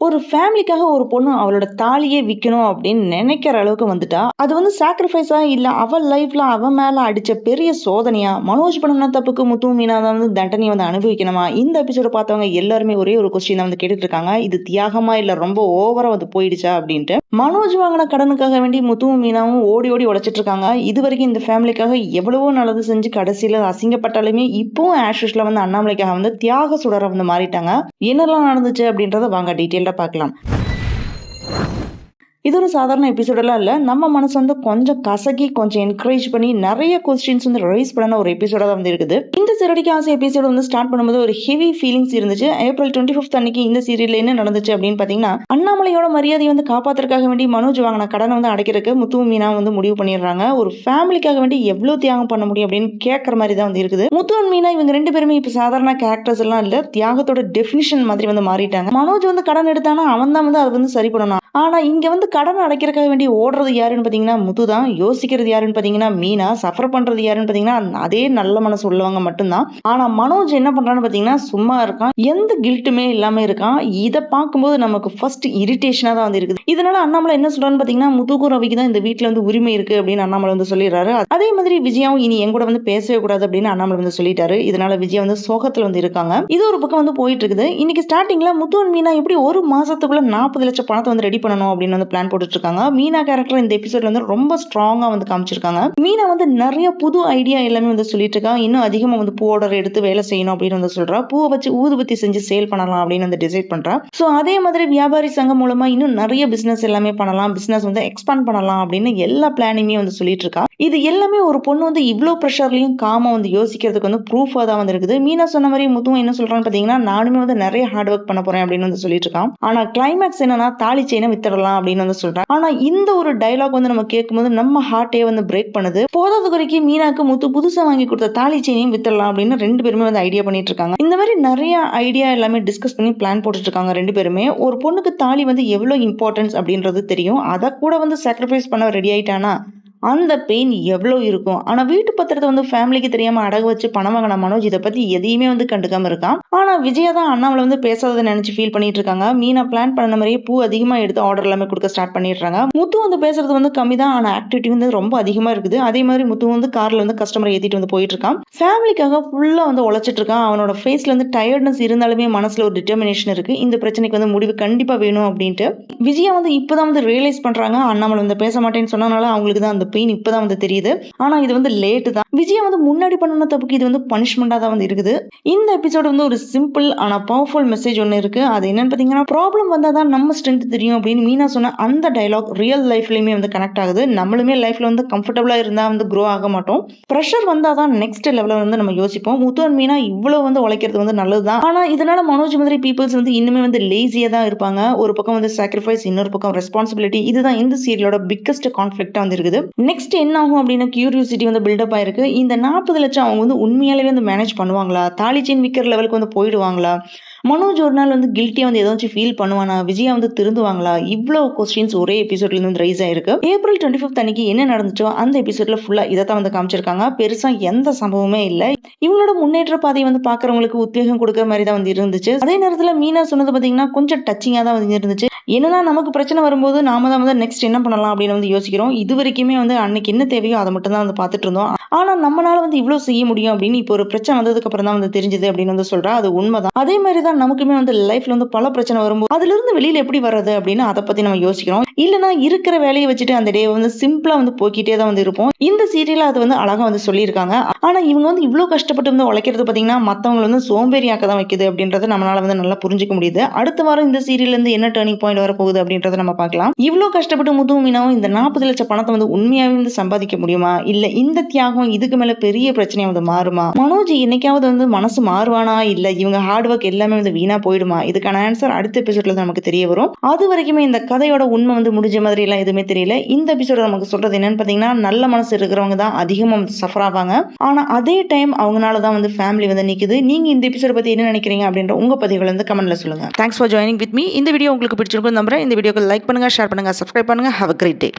ஒரு ஃபேமிலிக்காக ஒரு பொண்ணு அவளோட தாலியே விக்கணும் அப்படின்னு நினைக்கிற அளவுக்கு வந்துட்டா, அது வந்து சாக்ரிஃபைஸா இல்ல அவள் லைஃப்ல அவன் மேல அடிச்ச பெரிய சோதனையா? மனோஜ் பண்ணுன தப்புக்கு முத்து, மீனா தான் வந்து தண்டனைய வந்து அனுபவிக்கணுமா? இந்த எபிசோட பார்த்தவங்க எல்லாருமே ஒரே ஒரு கொஸ்டின் தான் வந்து கேட்டுட்டு இருக்காங்க. இது தியாகமா இல்ல ரொம்ப ஓவரா வந்து போயிடுச்சா அப்படின்ட்டு. மனோஜ் வாங்கின கடனுக்காக வேண்டி முத்துவும் மீனாவும் ஓடி ஓடி உழைச்சிட்டு இருக்காங்க. இதுவரைக்கும் இந்த ஃபேமிலிக்காக எவ்வளவோ நல்லது செஞ்சு கடைசியில அசிங்கப்பட்டாலுமே இப்பவும் ஆஸ் யூசுவலா வந்து அண்ணாமலைக்காக வந்து தியாக சுடரா வந்து மாறிட்டாங்க. என்னெல்லாம் நடந்துச்சு அப்படின்றத வாங்க டீட்டெயில்டா பார்க்கலாம். இது ஒரு சாதாரண எபிசோடெல்லாம் இல்ல. நம்ம மனசு வந்து கொஞ்சம் கசக்கி, கொஞ்சம் என்கரேஜ் பண்ணி நெறைய கொஸ்டின்ஸ் வந்து ரைஸ் பண்ண ஒரு எபிசோடா தான் வந்து இருக்குது. இந்த சிறடிக்கு ஆசை எபிசோட் வந்து ஸ்டார்ட் பண்ணும்போது ஒரு ஹெவி ஃபீலிங்ஸ் இருந்துச்சு. ஏப்ரல் 25th அன்னைக்கு இந்த சீரியல்ல என்ன நடந்துச்சு அப்படின்னு பார்த்தீங்கன்னா, அண்ணாமலையோட மரியாதையை வந்து காப்பாத்துறதுக்காக வேண்டி மனோஜ் வாங்கின கடனை வந்து அடைக்கிறதுக்கு முத்துவும் மீனா வந்து முடிவு பண்ணிடுறாங்க. ஒரு ஃபேமிலிக்காக வேண்டி எவ்வளவு தியாகம் பண்ண முடியும் அப்படின்னு கேட்கற மாதிரி தான் வந்து இருக்குது. முத்து அண்ட் மீனா இவங்க 2 பேருமே இப்ப சாதாரண கேரக்டர்ஸ் எல்லாம் இல்ல. தியாகத்தோட டெஃபினிஷன் மாதிரி வந்து மாறிட்டாங்க. மனோஜ் வந்து கடன் எடுத்தானா அவன் தான் வந்து அதை வந்து சரி பண்ணணும். ஆனா இங்க வந்து கடன் அடைக்கிறதுக்காக வேண்டி ஓடுறது யாருன்னு பாத்தீங்கன்னா முத்து தான். யோசிக்கிறது யாருன்னு பாத்தீங்கன்னா மீனா. சஃபர் பண்றது யாருன்னு பாத்தீங்கன்னா அதே நல்ல மனசு உள்ளவங்க மட்டும்தான். ஆனா மனோஜ் என்ன பண்றான்னு பாத்தீங்கன்னா சும்மா இருக்கான். எந்த கில்ட்டுமே இல்லாம இருக்கான். இத பார்க்கும்போது நமக்கு ஃபர்ஸ்ட் இரிட்டேஷனா தான் வந்து இருக்குது. இதனால அண்ணாமலை என்ன சொல்றான்னு பாத்தீங்கன்னா முத்துக்கும் ரவிக்கு தான் இந்த வீட்டுல வந்து உரிமை இருக்கு அப்படின்னு அண்ணாமலை வந்து சொல்லிடுறாரு. அதே மாதிரி விஜயாவும் இனி என் கூட வந்து பேசவே கூடாது அப்படின்னு அண்ணாமலை வந்து சொல்லிட்டாரு. இதனால விஜயா வந்து சோகத்துல வந்து இருக்காங்க. இது ஒரு பக்கம் வந்து போயிட்டு இருக்குது. இன்னைக்கு ஸ்டார்டிங்ல முத்து அண்ட் மீனா எப்படி ஒரு மாசத்துக்குள்ள 40 லட்சம் பணத்தை வந்து ரெடி பண்ணணும் அப்படின்னு வந்து பிளான் போட்டுட்டு இருக்காங்க. மீனா கேரக்டர் இந்த எபிசோட்ல வந்து ரொம்ப ஸ்ட்ராங்கா வந்து காமிச்சிருக்காங்க. மீனா வந்து நிறைய புது ஐடியா எல்லாமே வந்து சொல்லிட்டு இருக்காங்க. இன்னும் அதிகமா வந்து பூ ஆர்டர் எடுத்து வேலை செய்யணும் அப்படின்னு வந்து சொல்றா. பூவை வச்சு ஊதுபத்தி செஞ்சு சேல் பண்ணலாம் அப்படின்னு வந்து டிசைட் பண்றா. சோ அதே மாதிரி வியாபாரி சங்கம் மூலமா இன்னும் நிறைய பிசினஸ் எல்லாமே பண்ணலாம், பிசினஸ் வந்து எக்ஸ்பாண்ட் பண்ணலாம் அப்படின்னு எல்லா பிளானிங்குமே வந்து சொல்லிட்டு இருக்கா. இது எல்லாமே ஒரு பொண்ணு வந்து இவ்வளவு ப்ரெஷர்லயும் காமா வந்து யோசிக்கிறதுக்கு வந்து ப்ரூஃபா தான் வந்து இருக்குது. மீனா சொன்ன மாதிரி முத்துவும் என்ன சொல்றான்னு பாத்தீங்கன்னா நானுமே வந்து நிறைய ஹார்ட் ஒர்க் பண்ண போறேன் அப்படின்னு வந்து சொல்லிட்டு இருக்கான். ஆனா கிளைமேக்ஸ் என்னன்னா தாலி செயினை வித்துடலாம் அப்படின்னு வந்து சொல்றான். ஆனா இந்த ஒரு டயலாக் வந்து நம்ம கேட்கும்போது நம்ம ஹார்ட்டே வந்து பிரேக் பண்ணுது. போதாத குறைக்கு மீனாக்கு முத்து புதுசா வாங்கி கொடுத்த தாலி செயினையும் வித்துடலாம் அப்படின்னு 2 பேருமே வந்து ஐடியா பண்ணிட்டு இருக்காங்க. இந்த மாதிரி நிறைய ஐடியா எல்லாமே டிஸ்கஸ் பண்ணி பிளான் போட்டுட்டு இருக்காங்க 2 பேருமே. ஒரு பொண்ணுக்கு தாலி வந்து எவ்வளவு இம்பார்ட்டன்ஸ் அப்படின்றது தெரியும். அதை கூட வந்து சாக்ரிஃபைஸ் பண்ண ரெடி ஆயிட்டானா அந்த பெயின் எவ்வளவு இருக்கும். ஆனா வீட்டு பத்திரத்தை வந்து ஃபேமிலிக்கு தெரியாம அடகு வச்சு பணம் வாங்கின மனோஜ் இதை பத்தி எதையுமே வந்து கண்டுக்காம இருக்கான். ஆனா விஜயா தான் அண்ணாமலை வந்து பேசாததை நினைச்சு ஃபீல் பண்ணிட்டு இருக்காங்க. மீனா பிளான் பண்ண மாதிரியே பூ அதிகமா எடுத்து ஆர்டர் எல்லாமே கொடுக்க ஸ்டார்ட் பண்ணிடுறாங்க. முத்து வந்து பேசுறது வந்து கம்மி தான், ஆனா ஆக்டிவிட்டி வந்து ரொம்ப அதிகமா இருக்குது. அதே மாதிரி முத்து வந்து கார்ல வந்து கஸ்டமரை ஏத்திட்டு வந்து போயிட்டு இருக்கான். ஃபேமிலிக்காக ஃபுல்லா வந்து உழைச்சிட்டு இருக்கான். அவனோட ஃபேஸ்ல வந்து டயர்ட்னஸ் இருந்தாலுமே மனசுல ஒரு டிட்டர்மினேஷன் இருக்கு. இந்த பிரச்சனைக்கு வந்து முடிவு கண்டிப்பா வேணும் அப்படின்ட்டு விஜயா வந்து இப்பதான் வந்து ரியலைஸ் பண்றாங்க. அண்ணாமலை வந்து பேச மாட்டேன்னு சொன்னனால அவங்களுக்கு தான் அந்த பெயின் இப்பதான் வந்து தெரியுது. ஆனா இது வந்து லேட்டு தான். விஜயா வந்து முன்னாடி பண்ணன தப்புக்கு இது வந்து பனிஷ்மெண்டா தான் வந்து இருக்குது. இந்த எபிசோட் வந்து ஒரு சிம்பிள் ஆனா பவர்ஃபுல் மெசேஜ் ஒன்னு இருக்கு. அது என்னன்னு பாத்தீங்கன்னா ப்ராப்ளம் வந்தாதான் நம்ம ஸ்ட்ரென்த் தெரியும் அப்படின்னு மீனா சொன்ன அந்த டயலாக் ரியல் லைஃப்லயுமே வந்து கனெக்ட் ஆகுது. நம்மளுமே லைஃப்ல வந்து கம்ஃபர்டபுளா இருந்தா வந்து க்ரோ ஆக மாட்டோம். ப்ரெஷர் வந்தாதான் நெக்ஸ்ட் லெவல்ல வந்து நம்ம யோசிப்போம். முத்து அண்ட் மீனா இவ்வளவு வந்து உழைக்கிறது வந்து நல்லதுதான். ஆனா இதனால மனோஜ் மாதிரி பீப்புள்ஸ் வந்து இன்னுமே வந்து லேசியா தான் இருப்பாங்க. ஒரு பக்கம் வந்து சாக்ரிஃபைஸ், இன்னொரு பக்கம் ரெஸ்பான்சிபிலிட்டி. இதுதான் இந்த சீரியலோட பிக்கஸ்ட் கான்ஃபிளிக்டா வந்து இருக்குது. நெக்ஸ்ட் என்ன ஆகும் அப்படின்னு கியூரியாசிட்டி வந்து பில்டப் ஆயிருக்கு. இந்த 40 லட்சம் அவங்க வந்து உண்மையாலே வந்து மேனேஜ் பண்ணுவாங்களா? தாலி செயின் விற்கிற லெவலுக்கு வந்து போயிடுவாங்களா? மனோஜ் ஒரு நாள் வந்து கில்ட்டியா வந்து ஏதாச்சும் ஃபீல் பண்ணுவானா? விஜயா வந்து திருந்துவாங்களா? இவ்வளவு கொஸ்டின்ஸ் ஒரே எபிசோட்ல இருந்து ரைஸ் ஆயிருக்கு. ஏப்ரல் 25th அன்னைக்கு என்ன நடந்துச்சோ அந்த எபிசோட்ல ஃபுல்லா இதைத்தான் வந்து காமிச்சிருக்காங்க. பெருசா எந்த சம்பவமே இல்ல. இவங்களோட முன்னேற்ற பாதையை வந்து பாக்குறவங்களுக்கு உத்வேகம் கொடுக்கற மாதிரி தான் வந்து இருந்துச்சு. அதே நேரத்துல மீனா சொன்னது பாத்தீங்கன்னா கொஞ்சம் டச்சிங்கா தான் வந்து இருந்துச்சு. என்னன்னா நமக்கு பிரச்சனை வரும்போது நாம தான் வந்து நெக்ஸ்ட் என்ன பண்ணலாம் அப்படின்னு வந்து யோசிக்கிறோம். இது வரைக்குமே வந்து அன்னைக்கு என்ன தேவையோ அதை மட்டும் தான் வந்து பார்த்துட்டு இருந்தோம். ஆனா நம்மளால வந்து இவ்வளவு செய்ய முடியும் அப்படின்னு இப்போ ஒரு பிரச்சனை வந்ததுக்கு அப்புறம் தான் வந்து தெரிஞ்சது அப்படின்னு வந்து சொல்றா. அது உண்மைதான். அதே மாதிரி தான் நமக்குமே வந்து லைஃப்ல வந்து பல பிரச்சனை வரும்போது அதுல இருந்து வெளியில எப்படி வர்றது அப்படின்னு அதை பத்தி நம்ம யோசிக்கிறோம். இல்லைன்னா இருக்கிற வேலையை வச்சுட்டு அந்த டே வந்து சிம்பிளா வந்து போக்கிட்டே தான் வந்து இருப்போம். இந்த சீரியல்ல அது வந்து அழகா வந்து சொல்லியிருக்காங்க. ஆனா இவங்க வந்து இவ்வளவு கஷ்டப்பட்டு வந்து உழைக்கிறது பாத்தீங்கன்னா மத்தவங்களை வந்து சோம்பேறியாக்க தான் வைக்குது அப்படின்றத நம்மளால வந்து நல்லா புரிஞ்சுக்க முடியுது. அடுத்த வாரம் இந்த சீரியல்ல இருந்து என்ன டர்னிங் பாயிண்ட் வர போகுது அப்படின்றத நம்ம பார்க்கலாம். இவ்வளவு கஷ்டப்பட்டு முத்து மீனாவும் இந்த 40 லட்சம் பணத்தை வந்து உண்மையாவே வந்து சம்பாதிக்க முடியுமா? இல்ல இந்த தியாகம் இதுக்கு மேல பெரிய பிரச்சனையா வந்து மாறுமா? மனோஜ் என்னைக்காவது வந்து மனசு மாறுவானா? இல்ல இவங்க ஹார்ட் ஒர்க் எல்லாமே வந்து வீணா போயிடுமா? இதுக்கான ஆன்சர் அடுத்த எபிசோட்ல நமக்கு தெரிய வரும். அது வரைக்குமே இந்த கதையோட உண்மை வந்து முடிஞ்ச மாதிரி எல்லாம் எதுவுமே தெரியல. இந்த எபிசோட நமக்கு சொல்றது என்னன்னு பாத்தீங்கன்னா நல்ல மனசு இருக்கிறவங்க தான் அதிகமா வந்து சஃபர் ஆவாங்க. ஆனா அதே டைம் அவங்களாலதான் வந்து ஃபேமிலி வந்து நிக்குது. நீங்க இந்த எபிசோட பத்தி என்ன நினைக்கிறீங்க அப்படின்ற உங்க பதிவுகளை வந்து கமெண்ட்ல சொல்லுங்க. Thanks for joining with me. இந்த வீடியோ உங்களுக்கு பிடிச்சிருக்கும் நம்புறேன். இந்த வீடியோக்கு லைக் பண்ணுங்க, ஷேர் பண்ணுங்க, சப்ஸ்கிரைப் பண்ணுங்க. Have a great day.